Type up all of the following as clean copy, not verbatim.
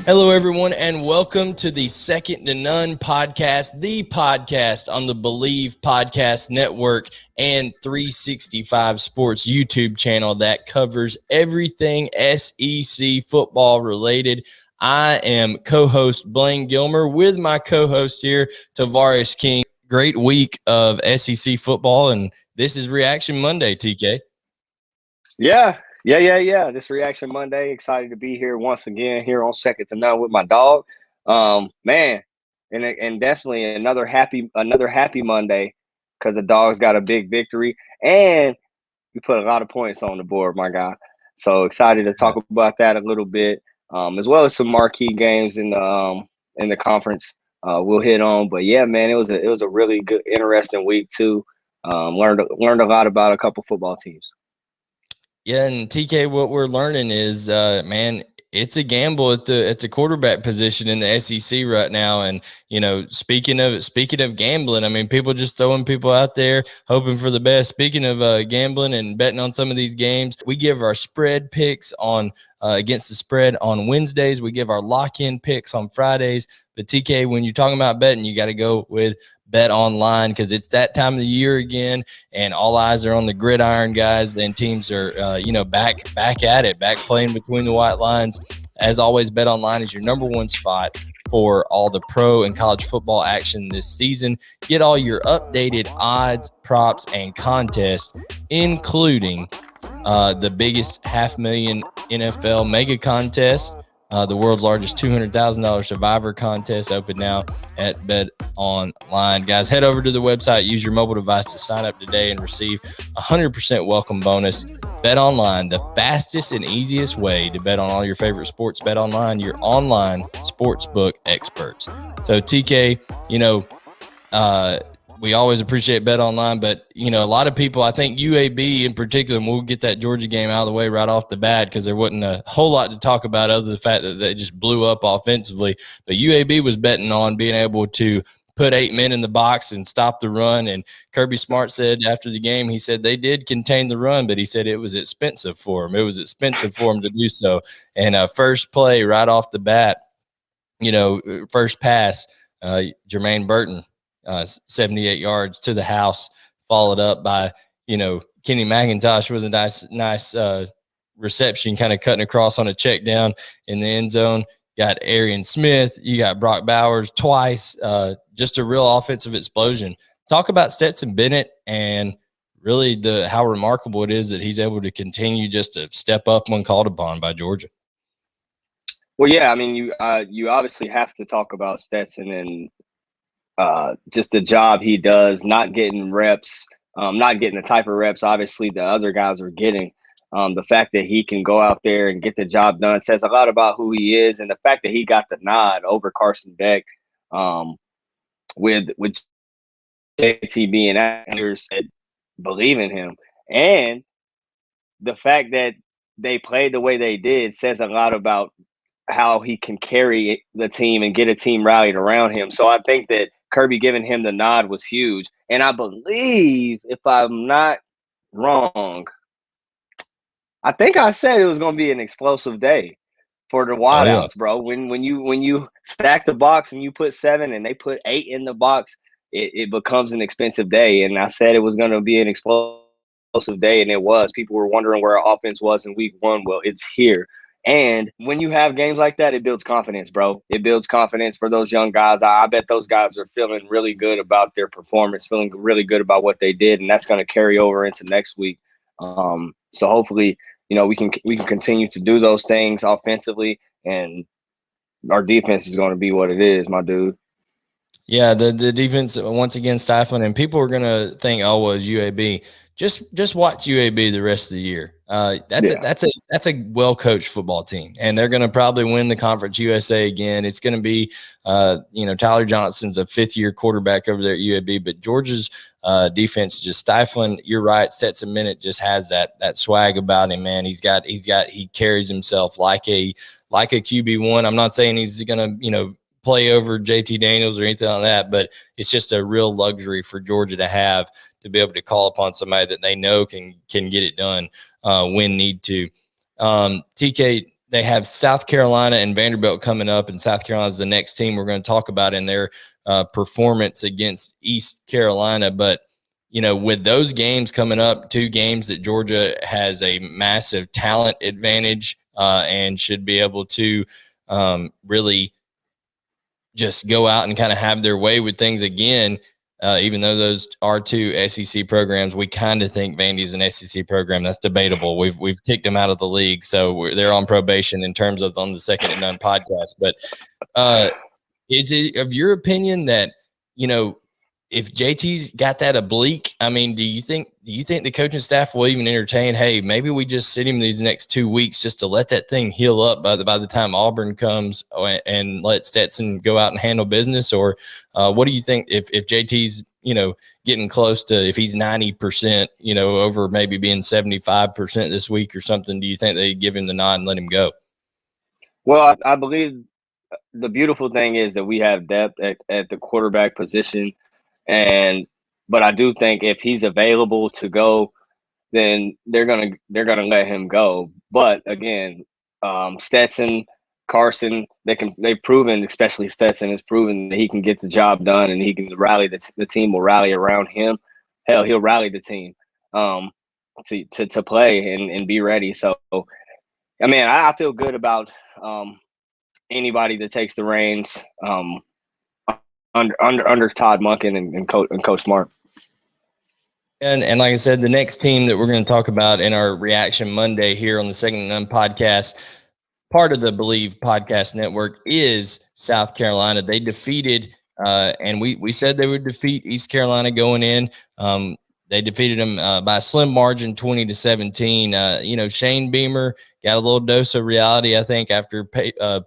Hello, everyone, and welcome to the Second to None podcast, the podcast on the Bleav Podcast Network and 365 Sports YouTube channel that covers everything SEC football related. I am co-host Blayne Gilmer with my co-host here, Tavarres King. Great week of SEC football, and this is Reaction Monday, TK. Yeah. This Reaction Monday. Excited to be here once again here on Second to None with my dog. Man, and definitely another happy Monday because the dog's got a big victory and we put a lot of points on the board, my guy. So excited to talk about that a little bit, as well as some marquee games in the conference. We'll hit on, but yeah, man, it was a really good, interesting week too. Learned a lot about a couple football teams. Yeah, and TK, what we're learning is, man, it's a gamble at the quarterback position in the SEC right now. And speaking of gambling, I mean, people just throwing people out there hoping for the best. Speaking of gambling and betting on some of these games, we give our spread picks on against the spread on Wednesdays. We give our lock-in picks on Fridays. But TK, when you're talking about betting, you got to go with Bet Online because it's that time of the year again, and all eyes are on the gridiron, guys, and teams are back at it, back playing between the white lines. As always, Bet Online is your number one spot for all the pro and college football action this season. Get all your updated odds, props, and contests, including the biggest $500,000 NFL mega contest. The world's largest $200,000 survivor contest open now at Bet Online. Guys, head over to the website, use your mobile device to sign up today and receive a 100% welcome bonus. Bet Online, the fastest and easiest way to bet on all your favorite sports. Bet Online, your online sportsbook experts. So TK, we always appreciate Bet Online, but, a lot of people, I think UAB in particular, and we'll get that Georgia game out of the way right off the bat because there wasn't a whole lot to talk about other than the fact that they just blew up offensively. But UAB was betting on being able to put 8 men in the box and stop the run. And Kirby Smart said after the game, he said they did contain the run, but he said it was expensive for him. It was expensive for him to do so. And first play right off the bat, first pass, Jermaine Burton, 78 yards to the house, followed up by, Kenny McIntosh with a nice reception, kind of cutting across on a check down in the end zone. Got Arian Smith. You got Brock Bowers twice. Just a real offensive explosion. Talk about Stetson Bennett and really how remarkable it is that he's able to continue just to step up when called upon by Georgia. Well, yeah, I mean, you obviously have to talk about Stetson and just the job he does, not getting reps, not getting the type of reps obviously the other guys are getting. The fact that he can go out there and get the job done says a lot about who he is, and the fact that he got the nod over Carson Beck, with JT being actors that believe in him, and the fact that they played the way they did says a lot about how he can carry the team and get a team rallied around him. So I think that Kirby giving him the nod was huge. And I believe, if I'm not wrong, I think I said it was going to be an explosive day for the wideouts, bro. When you stack the box and you put 7 and they put 8 in the box, it becomes an expensive day. And I said it was going to be an explosive day, and it was. People were wondering where our offense was in week 1. Well, it's here. And when you have games like that, it builds confidence, bro. It builds confidence for those young guys. I bet those guys are feeling really good about their performance, feeling really good about what they did, and that's going to carry over into next week. So hopefully, we can continue to do those things offensively, and our defense is going to be what it is, my dude. Yeah, the defense once again stifling, and people are going to think, oh, well, it's UAB. Just watch UAB the rest of the year. That's a well-coached football team, and they're going to probably win the Conference USA again. It's going to be, Tyler Johnson's a 5th-year quarterback over there at UAB, but Georgia's defense is just stifling. You're right. Stetson Bennett just has that swag about him, man. He carries himself like a QB1. I'm not saying he's going to, play over JT Daniels or anything like that, but it's just a real luxury for Georgia to have to be able to call upon somebody that they know can get it done when need to. TK, they have South Carolina and Vanderbilt coming up, and South Carolina is the next team we're going to talk about in their performance against East Carolina. But, with those games coming up, 2 games that Georgia has a massive talent advantage and should be able to really just go out and kind of have their way with things again. Even though those are 2 SEC programs, we kind of think Vandy's an SEC program. That's debatable. We've kicked them out of the league, so they're on probation in terms of on the Second and None podcast. But is it of your opinion that if JT's got that oblique, I mean, do you think the coaching staff will even entertain, hey, maybe we just sit him these next 2 weeks just to let that thing heal up by the time Auburn comes and let Stetson go out and handle business? Or what do you think if JT's, getting close to, if he's 90%, over maybe being 75% this week or something, do you think they give him the nod and let him go? Well, I Bleav the beautiful thing is that we have depth at the quarterback position. But I do think if he's available to go, then they're gonna let him go. But again, Stetson, Carson, they've proven, especially Stetson has proven that he can get the job done and he can rally the team will rally around him. Hell, he'll rally the team to play and be ready. So, I mean, I feel good about anybody that takes the reins. Under Todd Monken and Coach Smart. And like I said, the next team that we're going to talk about in our Reaction Monday here on the Second and None podcast, part of the Bleav Podcast Network, is South Carolina. They defeated, and we said they would defeat East Carolina going in. They defeated them by a slim margin, 20-17. Shane Beamer got a little dose of reality, I think, after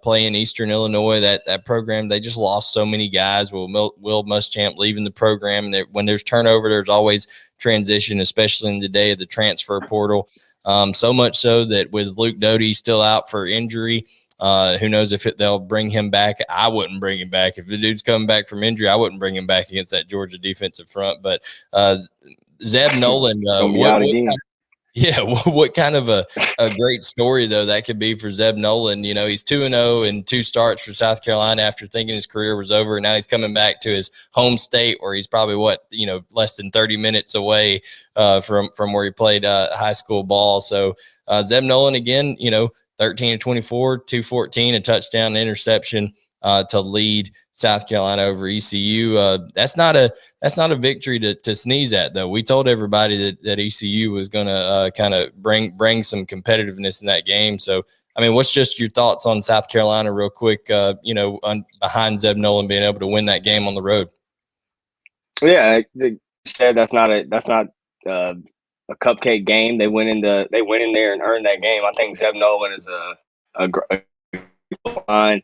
playing Eastern Illinois. That program, they just lost so many guys. Will Muschamp leaving the program. And when there's turnover, there's always transition, especially in the day of the transfer portal. So much so that with Luke Doty still out for injury, who knows if they'll bring him back. I wouldn't bring him back. If the dude's coming back from injury, I wouldn't bring him back against that Georgia defensive front. But Zeb Nolan, what kind of a great story, though, that could be for Zeb Nolan. He's 2-0 and 2 starts for South Carolina after thinking his career was over. And now he's coming back to his home state where he's probably, less than 30 minutes away from where he played high school ball. So Zeb Nolan, again, 13 of 24, 214, a touchdown, an interception to lead South Carolina over ECU. That's not a victory to sneeze at, though. We told everybody that ECU was going to kind of bring some competitiveness in that game. So, I mean, what's just your thoughts on South Carolina real quick, behind Zeb Nolan being able to win that game on the road? Yeah, they said that's not a cupcake game. They went in there and earned that game. I think Zeb Nolan is a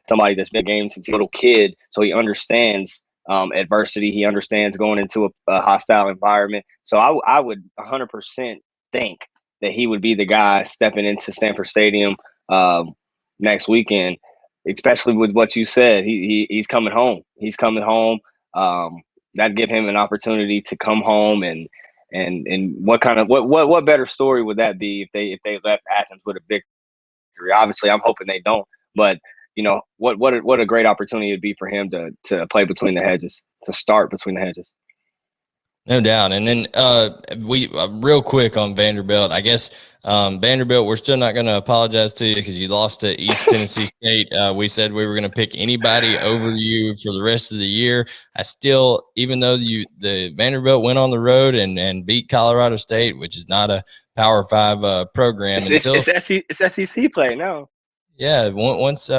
somebody that's been games since a little kid, so he understands adversity. He understands going into a hostile environment. So I would 100% think that he would be the guy stepping into Stanford Stadium next weekend, especially with what you said. He's coming home. He's coming home. That'd give him an opportunity to come home and what better story would that be if they left Athens with a victory? Obviously, I'm hoping they don't. But what a great opportunity it'd be for him to play between the hedges, to start between the hedges. No doubt. And then we real quick on Vanderbilt. I guess Vanderbilt, we're still not going to apologize to you because you lost to East Tennessee State. We said we were going to pick anybody over you for the rest of the year. I still, even though the Vanderbilt went on the road and beat Colorado State, which is not a Power 5 program. It's SEC play now. Yeah, once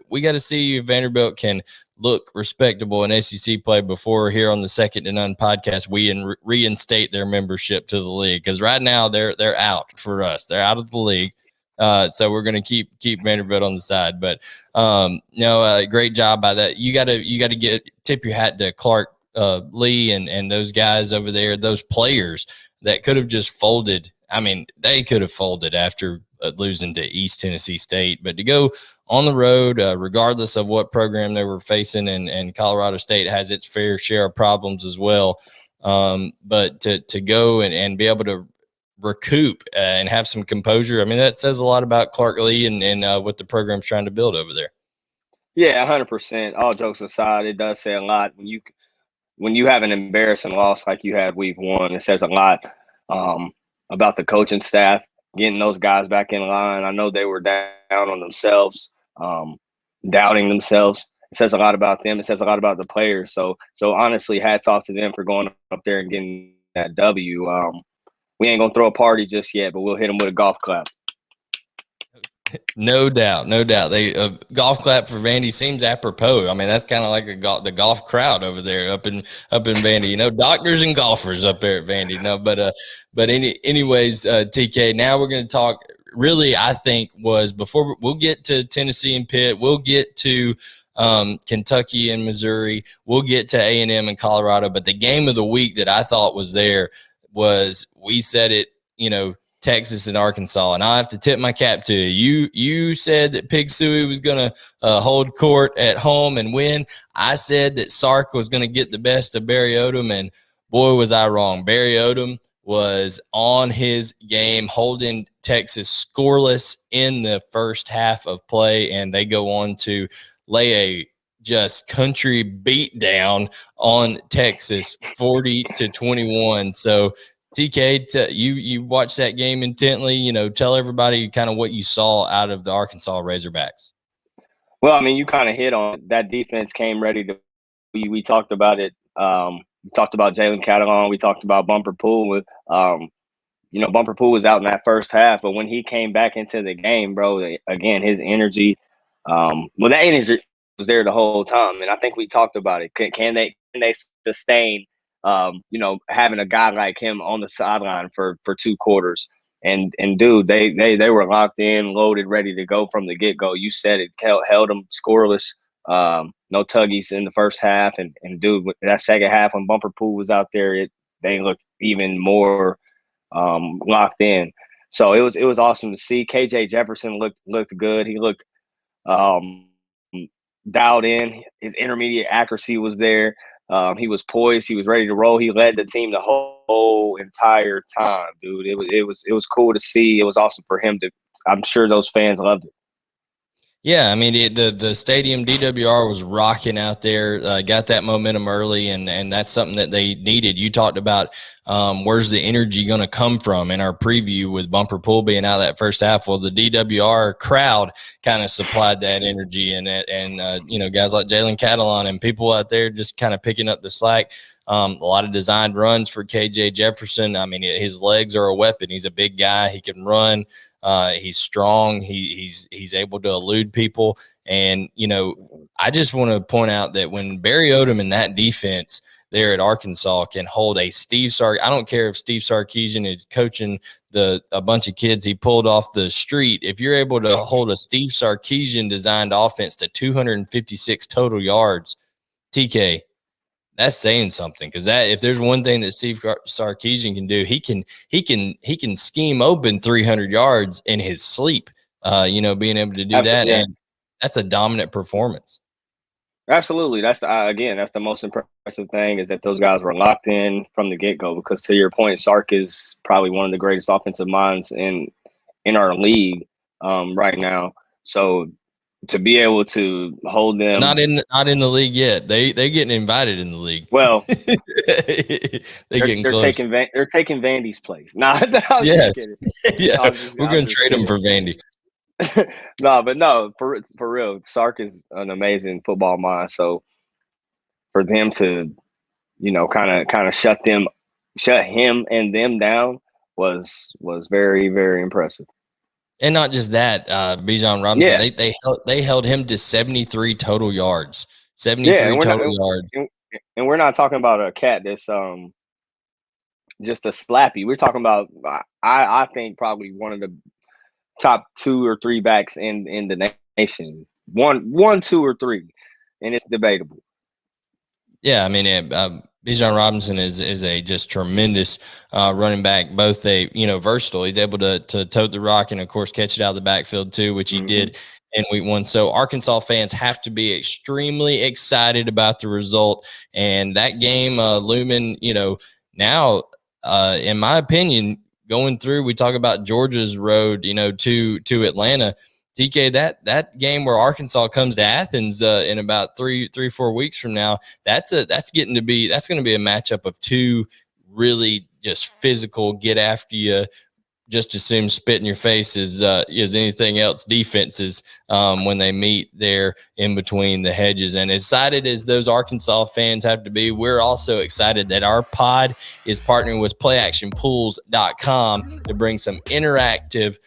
we got to see if Vanderbilt can look respectable in SEC play before here on the Second and None podcast we reinstate their membership to the league, because right now they're out for us. They're out of the league, so we're going to keep Vanderbilt on the side. But great job by that. You got to tip your hat to Clark Lee and those guys over there, those players that could have just folded. I mean, they could have folded after losing to East Tennessee State, but to go on the road, regardless of what program they were facing, and Colorado State has its fair share of problems as well. But to go and be able to recoup and have some composure. I mean, that says a lot about Clark Lee and what the program's trying to build over there. Yeah, 100%. All jokes aside, it does say a lot when you have an embarrassing loss like you had week one. It says a lot about the coaching staff getting those guys back in line. I know they were down on themselves, doubting themselves. It says a lot about them. It says a lot about the players. So honestly, hats off to them for going up there and getting that W. We ain't gonna throw a party just yet, but we'll hit them with a golf clap. No doubt. They golf clap for Vandy seems apropos. I mean, that's kind of like the golf crowd over there up in Vandy. Doctors and golfers up there at Vandy. Anyways, TK. Now we're going to talk. Really, I think before we'll get to Tennessee and Pitt, we'll get to Kentucky and Missouri, we'll get to A&M and Colorado. But the game of the week that I thought was there was, we said it, Texas and Arkansas, and I have to tip my cap to you. You said that Pig Sooie was going to hold court at home and win. I said that Sark was going to get the best of Barry Odom, and boy, was I wrong. Barry Odom was on his game, holding Texas scoreless in the first half of play, and they go on to lay a just country beat down on Texas, 40-21. So, TK, you watched that game intently. Tell everybody kind of what you saw out of the Arkansas Razorbacks. Well, I mean, you kind of hit on it. That defense came ready to. We talked about it. We talked about Jalen Catalon. We talked about Bumper Pool. Bumper Pool was out in that first half, but when he came back into the game, bro, again, his energy. That energy was there the whole time, and I think we talked about it. Can they sustain? Having a guy like him on the sideline for 2 quarters, and dude, they were locked in, loaded, ready to go from the get go. You said it, held them scoreless, no tuggies in the first half, and dude, that second half when Bumper Pool was out there, they looked even more locked in. So it was awesome to see. KJ Jefferson looked good. He looked dialed in. His intermediate accuracy was there. He was poised. He was ready to roll. He led the team the whole entire time, dude. It was cool to see. It was awesome for him to. I'm sure those fans loved it. Yeah, I mean, the stadium DWR was rocking out there, got that momentum early, and that's something that they needed. You talked about where's the energy going to come from in our preview with Bumper Pool being out that first half. Well, the DWR crowd kind of supplied that energy, and guys like Jalen Catalon and people out there just kind of picking up the slack. A lot of designed runs for KJ Jefferson. I mean, his legs are a weapon. He's a big guy. He can run. He's strong. He's able to elude people. And, I just want to point out that when Barry Odom and that defense there at Arkansas can hold a Steve Sark, I don't care if Steve Sarkisian is coaching a bunch of kids he pulled off the street. If you're able to hold a Steve Sarkisian designed offense to 256 total yards, TK, that's saying something, because if there's one thing that Steve Sarkisian can do, he can scheme open 300 yards in his sleep. Being able to do Absolutely. That, and that's a dominant performance. Absolutely, that's the most impressive thing, is that those guys were locked in from the get go. Because to your point, Sark is probably one of the greatest offensive minds in our league right now. So to be able to hold them, not in the league yet. They getting invited in the league. Well, they're getting close. They're taking Vandy's place. Yeah, we're going to trade them for Vandy. No, for real, Sark is an amazing football mind. So for them to, kind of shut him and them down was very, very impressive. And not just that, Bijan Robinson, they held him to 73 total yards. 73 total yards. And we're not talking about a cat that's just a slappy. We're talking about, I think, probably one of the top 2 or 3 backs in the nation. One, 2, or 3, and it's debatable. Yeah, I mean, Bijan Robinson is a just tremendous running back, both versatile. He's able to tote the rock and, of course, catch it out of the backfield too, which he did in week 1. So Arkansas fans have to be extremely excited about the result. And that game looming, now, in my opinion, going through, we talk about Georgia's road, to Atlanta. TK, that game where Arkansas comes to Athens in about 4 weeks from now, that's going to be a matchup of two really just physical, get after you, just assume spit in your face is anything else defenses when they meet there in between the hedges. And excited as those Arkansas fans have to be, we're also excited that our pod is partnering with PlayActionPools.com to bring some interactive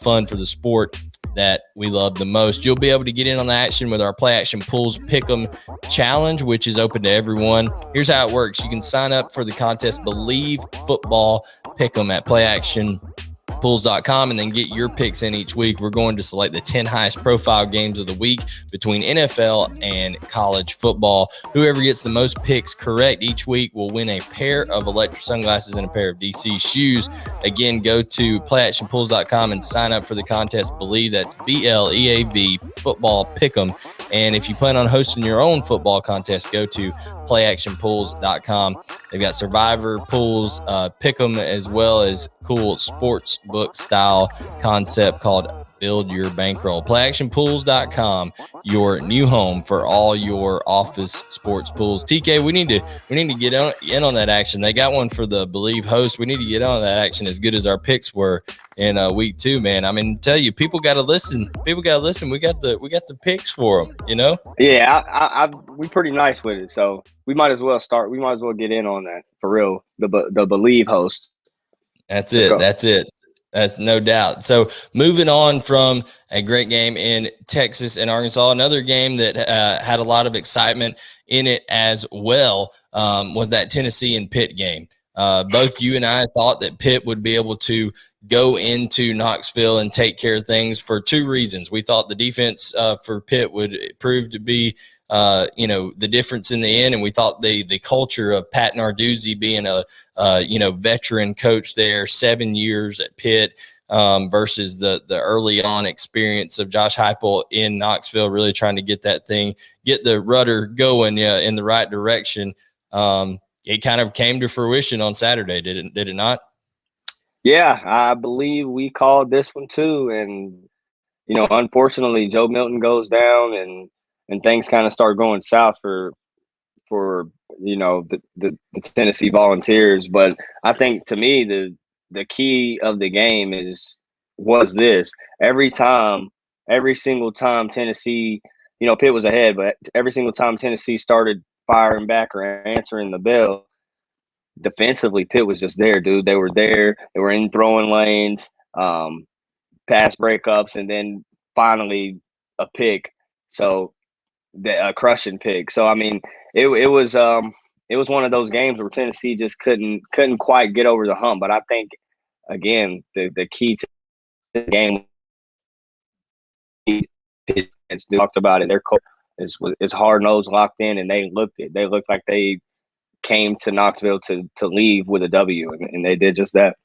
fun for the sport that we love the most. You'll be able to get in on the action with our Play Action Pools Pick'em Challenge, which is open to everyone. Here's how it works. You can sign up for the contest Bleav Football Pick'em at PlayActionPools.com and then get your picks in each week. We're going to select the 10 highest profile games of the week between NFL and college football. Whoever gets the most picks correct each week will win a pair of electric sunglasses and a pair of DC shoes. Again, go to PlayActionPools.com and sign up for the contest Bleav. That's BLEAV Football Pick'em. And if you plan on hosting your own football contest, go to PlayActionPools.com. They've got Survivor pools, Pick'em, as well as cool sports book style concept called Build Your Bankroll. PlayActionPools.com, your new home for all your office sports pools. TK, we need to get in on that action. They got one for the Bleav host. We need to get on that action as good as our picks were in week 2, man. I mean, tell you, people got to listen. We got the picks for them, Yeah, we pretty nice with it, so we might as well start. We might as well get in on that for real. The Bleav host. That's it. That's no doubt. So moving on from a great game in Texas and Arkansas, another game that had a lot of excitement in it as well was that Tennessee and Pitt game. Both you and I thought that Pitt would be able to go into Knoxville and take care of things for 2 reasons. We thought the defense for Pitt would prove to be the difference in the end, and we thought the culture of Pat Narduzzi being a veteran coach there, 7 years at Pitt versus the early on experience of Josh Heupel in Knoxville, really trying to get the rudder going in the right direction. It kind of came to fruition on Saturday, did it not? Yeah, I Bleav we called this one too, and unfortunately, Joe Milton goes down, and things kind of start going south for the Tennessee Volunteers. But I think, to me, the key of the game was this: every single time Tennessee, Pitt was ahead, but every single time Tennessee started firing back or answering the bell, defensively, Pitt was just there, dude. They were there. They were in throwing lanes, pass breakups, and then finally a pick. So a crushing pick. So I mean, it was one of those games where Tennessee just couldn't quite get over the hump. But I think, again, the key to the game, it's talked about it. Their coach is hard nosed, locked in, and they looked like they came to Knoxville to leave with a W, and they did just that.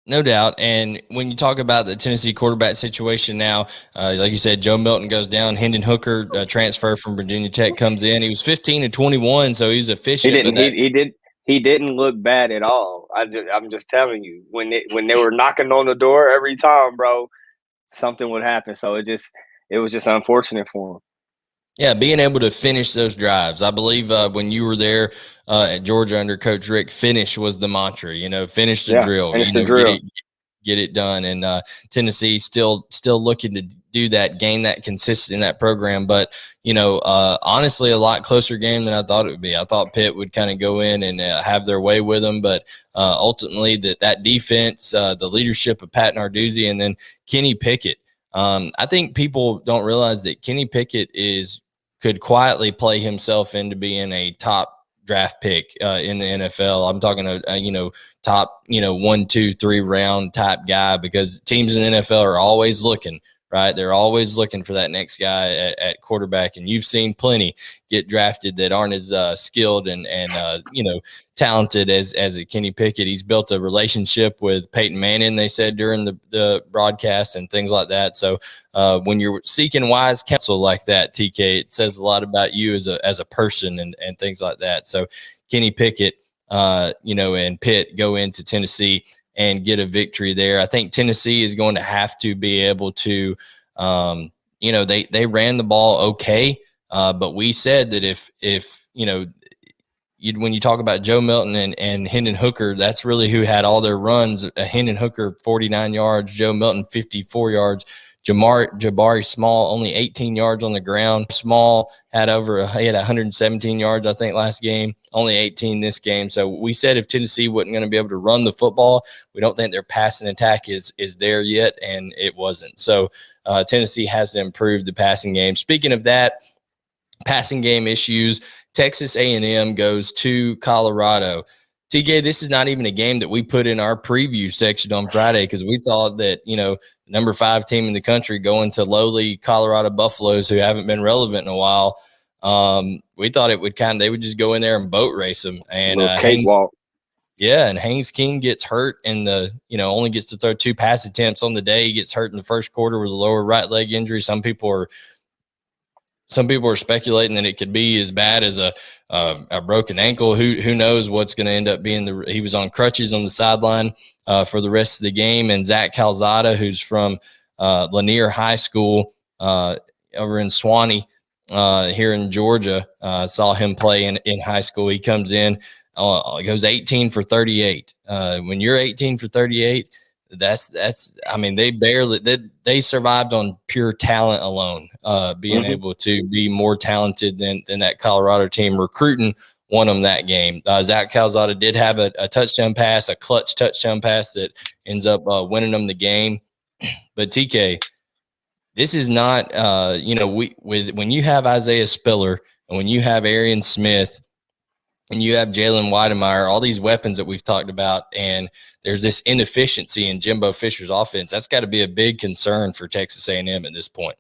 No doubt. And when you talk about the Tennessee quarterback situation now, like you said, Joe Milton goes down. Hendon Hooker, transfer from Virginia Tech, comes in. He was 15-21, so he's efficient. He didn't look bad at all. I'm just telling you, when they were knocking on the door every time, bro, something would happen. So it was just unfortunate for him. Yeah, being able to finish those drives. I Bleav when you were there at Georgia under Coach Rick, finish was the mantra. Finish the drill. Finish the drill. Get it done. And Tennessee still looking to do that, gain that consistency in that program. But, honestly, a lot closer game than I thought it would be. I thought Pitt would kind of go in and have their way with them. But ultimately, that defense, the leadership of Pat Narduzzi, and then Kenny Pickett. I think people don't realize that Kenny Pickett could quietly play himself into being a top draft pick in the NFL. I'm talking top 1, 2, 3 round type guy, because teams in the NFL are always looking, right? They're always looking for that next guy at quarterback, and you've seen plenty get drafted that aren't as skilled and talented as a Kenny Pickett. He's built a relationship with Peyton Manning, they said during the broadcast, and things like that. So when you're seeking wise counsel like that, TK, it says a lot about you as a person and things like that. So Kenny Pickett, and Pitt go into Tennessee and get a victory there. I think Tennessee is going to have to be able to, they ran the ball okay, but we said that if when you talk about Joe Milton and Hendon Hooker, that's really who had all their runs. Hendon Hooker, 49 yards, Joe Milton, 54 yards. Jabari Small, only 18 yards on the ground. Small had 117 yards, I think, last game, only 18 this game. So we said if Tennessee wasn't going to be able to run the football, we don't think their passing attack is there yet, and it wasn't. So Tennessee has to improve the passing game. Speaking of that, passing game issues, Texas A&M goes to Colorado. TK, this is not even a game that we put in our preview section on Friday because we thought that, number 5 team in the country going to lowly Colorado Buffaloes who haven't been relevant in a while. We thought it would they would just go in there and boat race them. And cakewalk. And Haynes King gets hurt in only gets to throw 2 pass attempts on the day. He gets hurt in the first quarter with a lower right leg injury. Some people are speculating that it could be as bad as a broken ankle. Who knows what's going to end up being he was on crutches on the sideline for the rest of the game. And Zach Calzada, who's from Lanier High School over in Swanee here in Georgia, saw him play in high school. He comes in, goes 18 for 38. When you're 18 for 38, they survived on pure talent alone, being able to be more talented than that Colorado team. Recruiting won them that game. Zach Calzada did have a touchdown pass, a clutch touchdown pass that ends up winning them the game. But TK, this is not, when you have Isaiah Spiller and when you have Arian Smith and you have Jalen Weidemeyer, all these weapons that we've talked about, and there's this inefficiency in Jimbo Fisher's offense, that's got to be a big concern for Texas A&M at this point.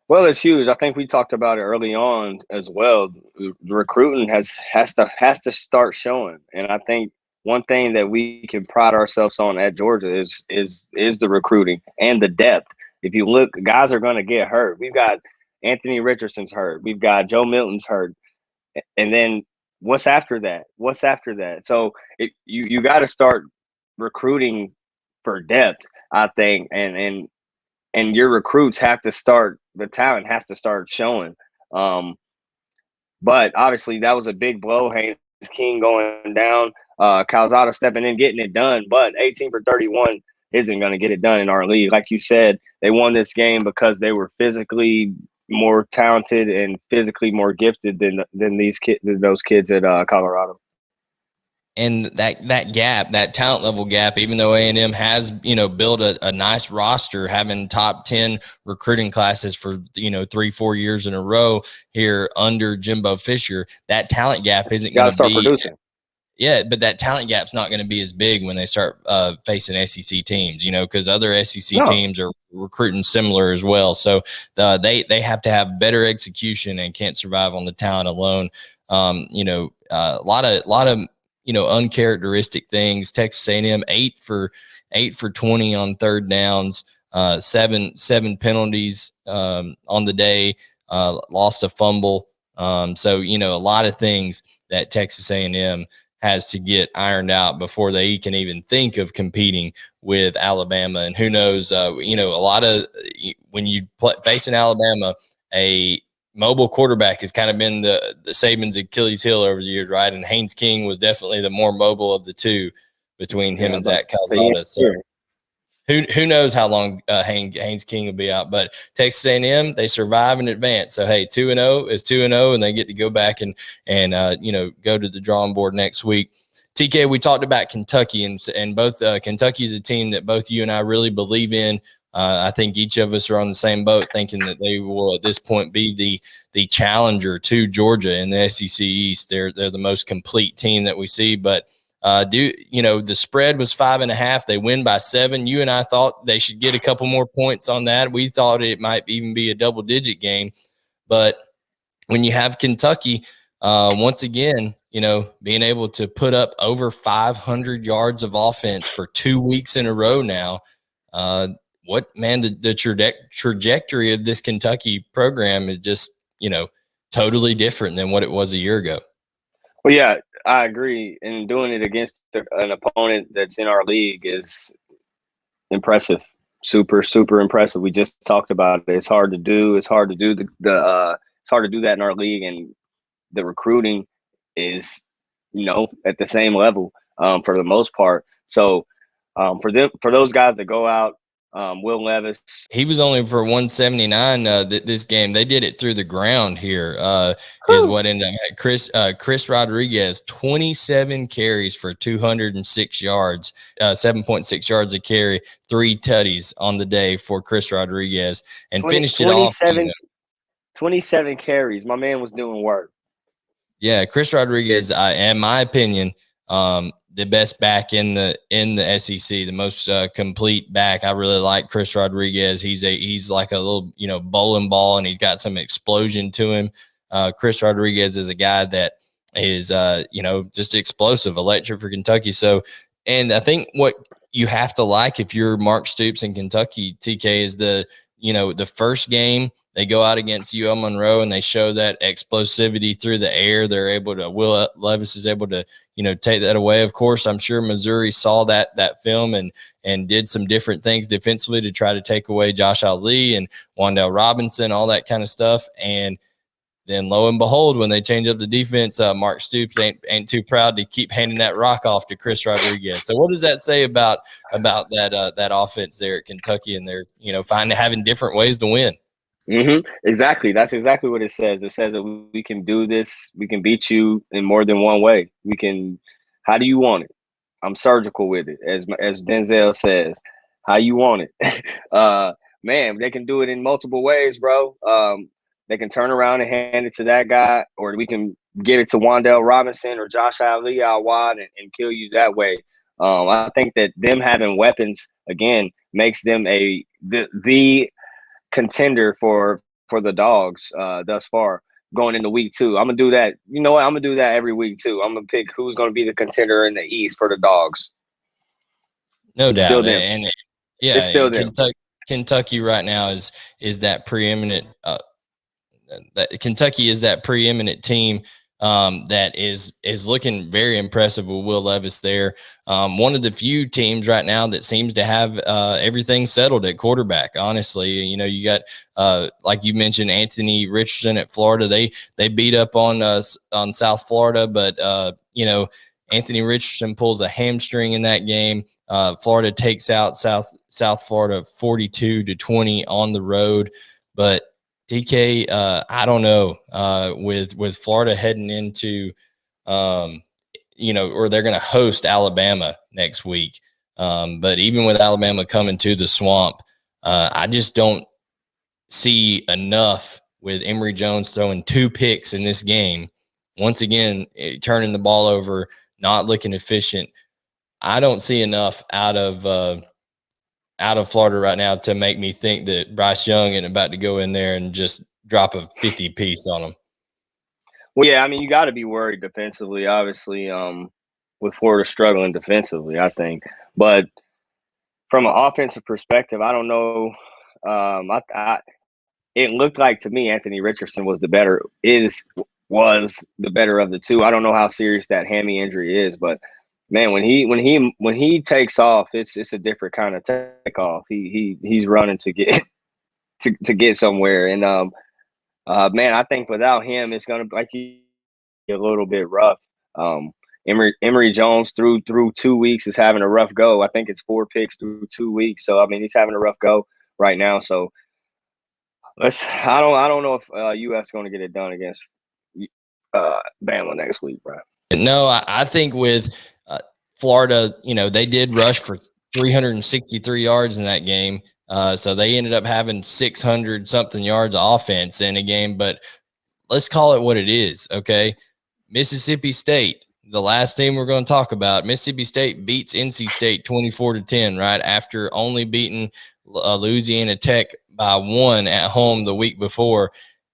Well, it's huge. I think we talked about it early on as well. The recruiting has to start showing, and I think one thing that we can pride ourselves on at Georgia is the recruiting and the depth. If you look, guys are going to get hurt. We've got Anthony Richardson's hurt. We've got Joe Milton's hurt, and then what's after that? So you got to start recruiting for depth, I think, and your recruits have to start. The talent has to start showing. But obviously that was a big blow. Haynes King going down, Calzada stepping in, getting it done. But 18 for 31 isn't going to get it done in our league. Like you said, they won this game because they were physically more talented and physically more gifted than those kids at Colorado. And that gap, that talent level gap, even though A&M has, built a nice roster, having top 10 recruiting classes for, 3-4 years in a row here under Jimbo Fisher, that talent gap isn't going to be producing. Yeah, but that talent gap's not going to be as big when they start facing SEC teams, because other SEC teams are recruiting similar as well. So they have to have better execution and can't survive on the talent alone. A lot of uncharacteristic things. Texas A&M 8 for 20 on third downs, seven penalties on the day, lost a fumble. So a lot of things that Texas A&M has to get ironed out before they can even think of competing with Alabama. And who knows, a lot of when you facing Alabama, a mobile quarterback has kind of been the Saban's Achilles heel over the years, right? And Haynes King was definitely the more mobile of the two between him and Zach Calzada. So who knows how long Haynes King will be out. But Texas A&M, they survive in advance. So, hey, 2-0 is 2-0, and they get to go back and go to the drawing board next week. TK, we talked about Kentucky, and both Kentucky is a team that both you and I really believe in. I think each of us are on the same boat, thinking that they will at this point be the challenger to Georgia in the SEC East. They're the most complete team that we see. But the spread was 5.5. They win by 7. You and I thought they should get a couple more points on that. We thought it might even be a double-digit game. But when you have Kentucky, once again, being able to put up over 500 yards of offense for 2 weeks in a row now, the trajectory of this Kentucky program is just, totally different than what it was a year ago. Well, yeah, I agree. And doing it against an opponent that's in our league is impressive. Super, super impressive. We just talked about it. It's hard to do. It's hard to do it's hard to do that in our league, and the recruiting is, at the same level for the most part. So for those guys that go out, Will Levis. He was only for 179 this game. They did it through the ground here. Is what ended up. Chris Rodriguez, 27 carries for 206 yards, 7.6 yards a carry, 3 tutties on the day for Chris Rodriguez, and finished it off. 27 carries. My man was doing work. Yeah, Chris Rodriguez, in my opinion, the best back in the SEC, the most complete back. I really like Chris Rodriguez. He's like a little, bowling ball, and he's got some explosion to him. Chris Rodriguez is a guy that is, just explosive, electric for Kentucky. So, and I think what you have to like if you're Mark Stoops in Kentucky, TK, is the first game they go out against UL Monroe and they show that explosivity through the air. They're able to, Will Levis is able to, take that away. Of course, I'm sure Missouri saw that film and did some different things defensively to try to take away Josh Ali and Wan'Dale Robinson, all that kind of stuff. And then lo and behold, when they change up the defense, Mark Stoops ain't too proud to keep handing that rock off to Chris Rodriguez. So what does that say about that offense there at Kentucky and they're, having different ways to win? Mm-hmm. Exactly. That's exactly what it says. It says that we can do this. We can beat you in more than one way. We can. How do you want it? I'm surgical with it, as Denzel says. How you want it? Man, they can do it in multiple ways, bro. They can turn around and hand it to that guy, or we can get it to Wan'Dale Robinson or Josh Ali out wide and kill you that way. I think that them having weapons again makes them the contender for the Dogs thus far going into week 2. I'm gonna do that. You know what? I'm gonna do that every week too. I'm gonna pick who's gonna be the contender in the East for the Dogs. No doubt. Still them. And yeah, it's still them. Kentucky right now is that preeminent. That Kentucky is that preeminent team that is looking very impressive with Will Levis there. One of the few teams right now that seems to have everything settled at quarterback. Honestly, you got like you mentioned, Anthony Richardson at Florida. They beat up on South Florida, but Anthony Richardson pulls a hamstring in that game. Florida takes out South Florida 42-20 on the road, but TK, I don't know, with Florida heading into, or they're going to host Alabama next week. But even with Alabama coming to the Swamp, I just don't see enough with Emory Jones throwing 2 picks in this game. Once again, turning the ball over, not looking efficient. I don't see enough out of Florida right now to make me think that Bryce Young is about to go in there and just drop a 50 piece on them. Well, yeah, I mean, you got to be worried defensively, obviously, with Florida struggling defensively, I think. But from an offensive perspective, I don't know. It looked like to me Anthony Richardson was the better of the two. I don't know how serious that hammy injury is, but man, when he takes off, it's a different kind of takeoff. He's running to get to get somewhere, and man, I think without him, it's gonna be a little bit rough. Emory Jones through 2 weeks is having a rough go. I think it's 4 picks through 2 weeks, so I mean he's having a rough go right now. So I don't know if UF's going to get it done against Bama next week, bro. No, I think with Florida, they did rush for 363 yards in that game. So they ended up having 600 something yards of offense in a game, but let's call it what it is. Okay. Mississippi State, the last team we're going to talk about, Mississippi State beats NC State 24-10, right? After only beating Louisiana Tech by 1 at home the week before.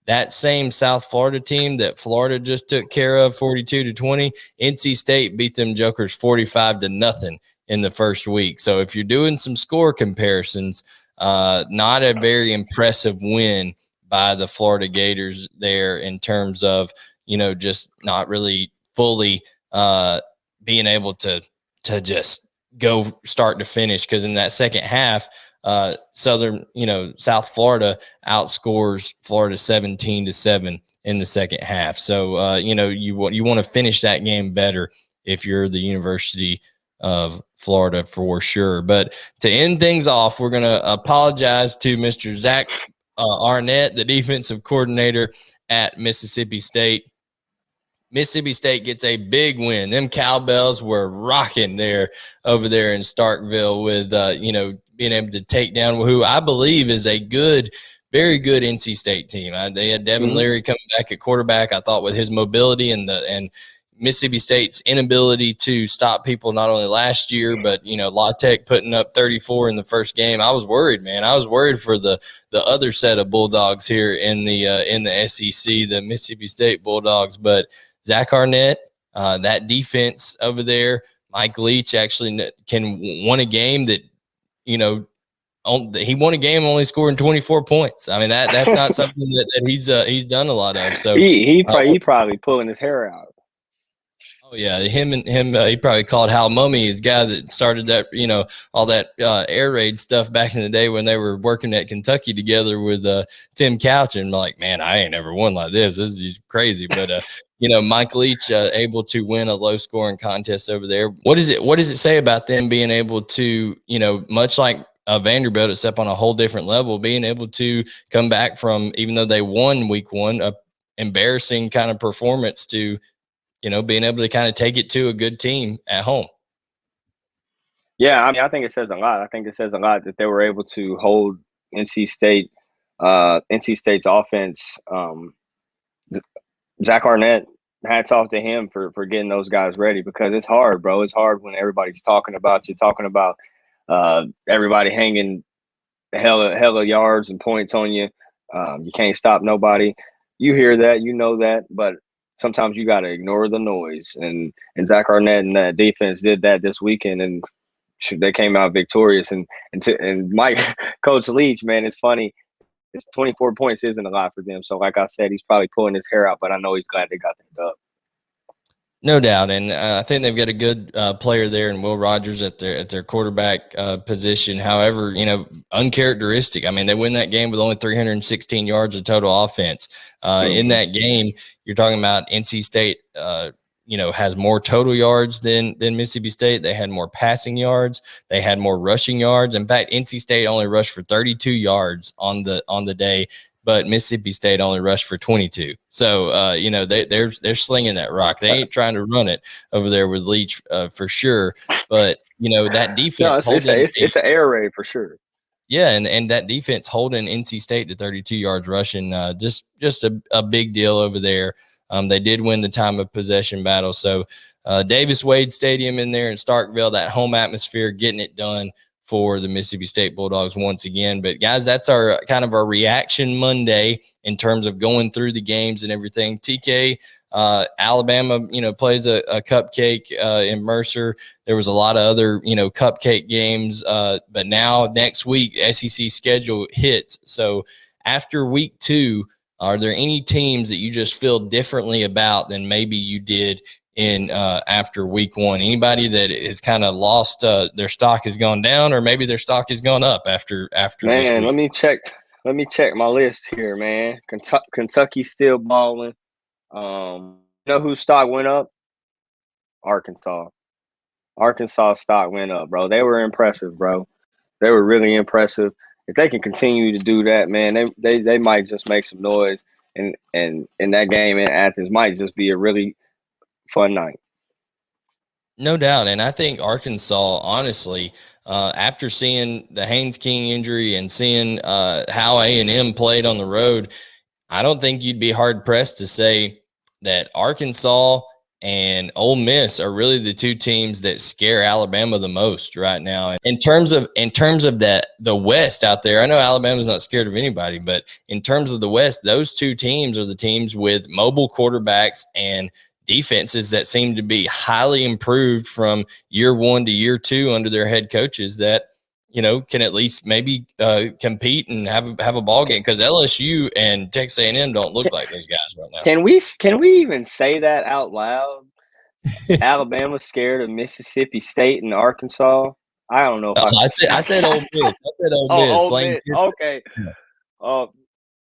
That same South Florida team that Florida just took care of 42-20, NC State beat them jokers 45-0 in the first week. So if you're doing some score comparisons, not a very impressive win by the Florida Gators there in terms of, just not really fully being able to just go start to finish. Because in that second half, South Florida outscores Florida 17-7 in the second half. So, you want to finish that game better if you're the University of Florida for sure. But to end things off, we're going to apologize to Mr. Zach Arnett, the defensive coordinator at Mississippi State. Mississippi State gets a big win. Them cowbells were rocking over there in Starkville with, being able to take down who I believe is a very good NC State team. They had Devin Leary coming back at quarterback. I thought with his mobility and Mississippi State's inability to stop people not only last year, but, La Tech putting up 34 in the first game. I was worried, man. I was worried for the other set of Bulldogs here in the SEC, the Mississippi State Bulldogs. But Zach Arnett, that defense over there, Mike Leach actually won a game that, he won a game only scoring 24 points. I mean, that's not something that he's done a lot of. So he probably pulling his hair out. Oh yeah, him. He probably called Hal Mummy, his guy that started that, all that air raid stuff back in the day when they were working at Kentucky together with Tim Couch, and like, man, I ain't ever won like this. This is crazy. But Mike Leach able to win a low scoring contest over there. What does it say about them being able to, much like Vanderbilt, except on a whole different level, being able to come back from, even though they won week one, a embarrassing kind of performance to, being able to kind of take it to a good team at home. Yeah, I mean, I think it says a lot. I think it says a lot that they were able to hold NC State's offense. Zach Arnett, hats off to him for getting those guys ready, because it's hard, bro. It's hard when everybody's talking about everybody hanging hella yards and points on you. You can't stop nobody. You hear that, that, but sometimes you got to ignore the noise. And Zach Arnett and that defense did that this weekend, and they came out victorious. And Mike, Coach Leach, man, it's funny. It's 24 points isn't a lot for them. So, like I said, he's probably pulling his hair out, but I know he's glad they got that dub. No doubt, and I think they've got a good player there in Will Rogers at their quarterback position. However, uncharacteristic. I mean, they win that game with only 316 yards of total offense. In that game, you're talking about NC State. Has more total yards than Mississippi State. They had more passing yards. They had more rushing yards. In fact, NC State only rushed for 32 yards on the day, but Mississippi State only rushed for 22. So, they're slinging that rock. They ain't trying to run it over there with Leach for sure. But, that defense. It's an air raid for sure. Yeah, and that defense holding NC State to 32 yards rushing, just a big deal over there. They did win the time of possession battle. So Davis Wade Stadium in there in Starkville, that home atmosphere, getting it done for the Mississippi State Bulldogs once again. But guys, that's our kind of our reaction Monday in terms of going through the games and everything. TK, Alabama, plays a cupcake in Mercer. There was a lot of other, cupcake games. But now next week, SEC schedule hits. So after week 2, are there any teams that you just feel differently about than maybe you did in after week 1? Anybody that has kind of lost their stock has gone down, or maybe their stock has gone up after man, this week? Let me check my list here, man. Kentucky's still balling. Whose stock went up? Arkansas. Arkansas stock went up, bro. They were impressive, bro. They were really impressive. If they can continue to do that, man, they might just make some noise, and that game in Athens might just be a really fun night. No doubt, and I think Arkansas, honestly, after seeing the Haynes King injury and seeing how A&M played on the road, I don't think you'd be hard pressed to say that Arkansas and Ole Miss are really the two teams that scare Alabama the most right now. In terms of the West out there, I know Alabama's not scared of anybody, but in terms of the West, those two teams are the teams with mobile quarterbacks and defenses that seem to be highly improved from year 1 to year 2 under their head coaches that, can at least maybe compete and have a ball game, because LSU and Texas A&M don't look like those guys right now. Can we even say that out loud? Alabama scared of Mississippi State and Arkansas. I don't know if I said Ole Miss. I said Ole Miss. Ole Miss. Okay.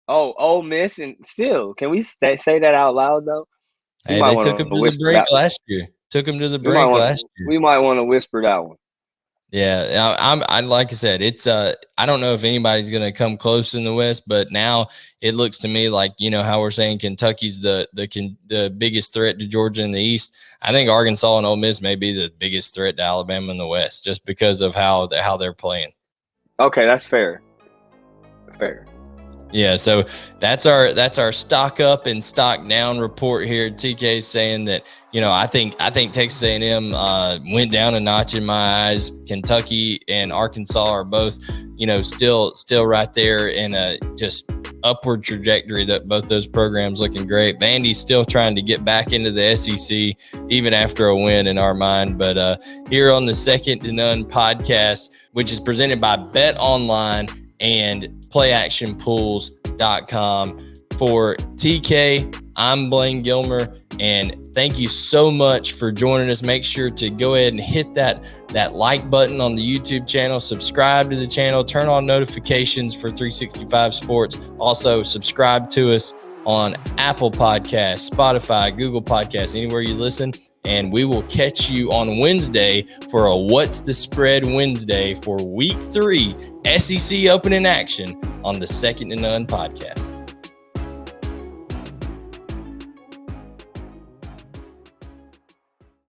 Ole Miss, and still, can we say that out loud though? Hey, they took him to the brink last year. Took him to the brink last year. We might want to whisper that one. Yeah, I like I said, it's I don't know if anybody's going to come close in the West, but now it looks to me like, you know, how we're saying Kentucky's the biggest threat to Georgia in the East. I think Arkansas and Ole Miss may be the biggest threat to Alabama in the West, just because of how they're playing. Okay, that's fair. Fair. Yeah, so that's our stock up and stock down report here. TK saying that, you know, I think Texas A&M went down a notch in my eyes. Kentucky and Arkansas are both, you know, still right there in a just upward trajectory. That both those programs looking great. Vandy's still trying to get back into the SEC even after a win in our mind. But here on the Second to None podcast, which is presented by Bet Online and playactionpools.com. For TK, I'm Blayne Gilmer, and thank you so much for joining us. Make sure to go ahead and hit that like button on the YouTube channel, subscribe to the channel, turn on notifications for 365 Sports. Also, subscribe to us on Apple Podcasts, Spotify, Google Podcasts, anywhere you listen. And we will catch you on Wednesday for a What's the Spread Wednesday for Week 3 SEC opening action on the Second to None podcast.